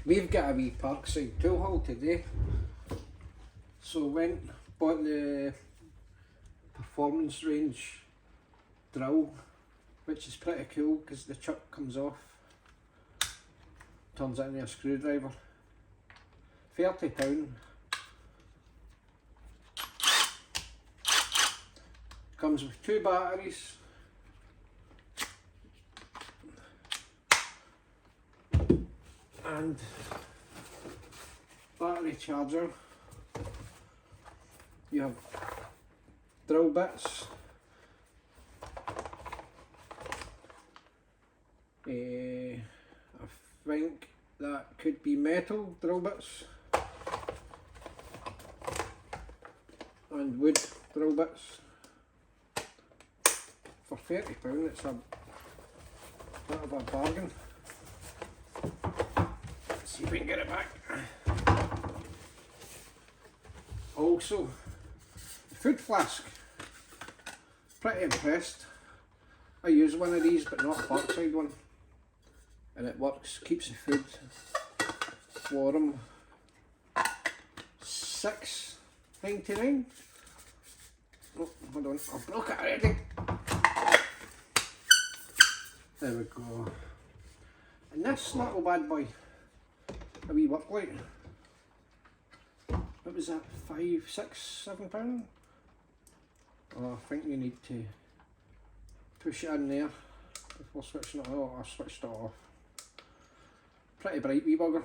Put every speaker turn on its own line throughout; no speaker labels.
We've got a wee Parkside tool haul today, so went bought the performance range drill, which is pretty cool because the chuck comes off, turns it into a screwdriver. £30. Comes with 2 batteries, and battery charger. You have drill bits, I think that could be metal drill bits and wood drill bits. For £30 it's a bit of a bargain. Let's see if we can get it back. Also, the food flask. Pretty impressed. I use one of these but not a Parkside one. And it works, keeps the food warm. £6.99. Oh, hold on, I've broke it already. There we go. And this little bad boy, a wee work light. What was that, £5, £6, £7? Oh, I think you need to push it in there before switching it off. I switched it off. Pretty bright wee bugger.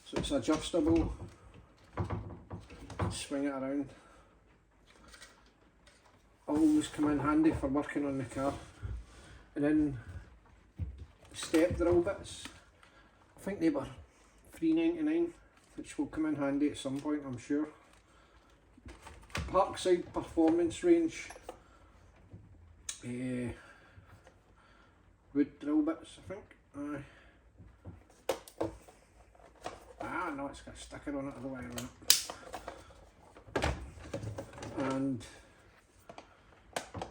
So it's adjustable. Swing it around. Always come in handy for working on the car. And then step drill bits. I think they were £3.99, which will come in handy at some point, I'm sure. Parkside performance range. Wood drill bits, I think. Ah, no, it's got a sticker on it, other way around. And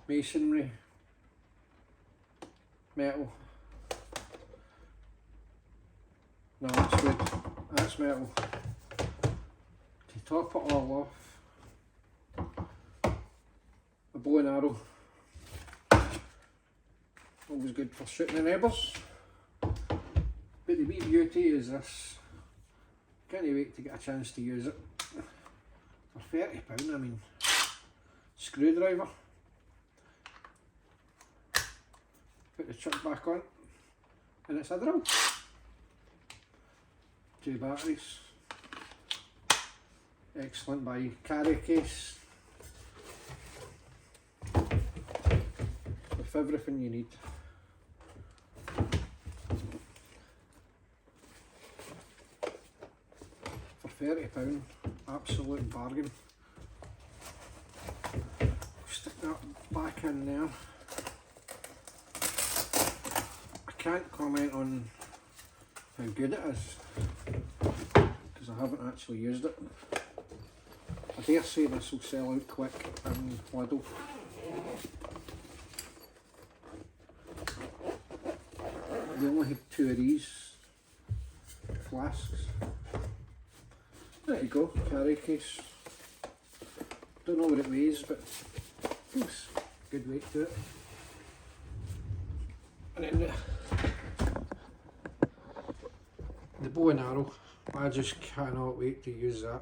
masonry, metal. No, that's wood. That's metal. To top it all off, a bow and arrow. Always good for shooting the neighbours. But the wee beauty is this. Can't wait to get a chance to use it. For £30, I mean, screwdriver. Put the chuck back on, and it's a drill. 2 batteries. Excellent buy. Carry case. With everything you need. For £30, absolute bargain. Stick that back in there. I can't comment on how good it is because I haven't actually used it. I dare say this will sell out quick in Lidl. They only had 2 of these flasks. There you go, carry case. Don't know what it weighs, but it's good weight to it. And then the bow and arrow, I just cannot wait to use that.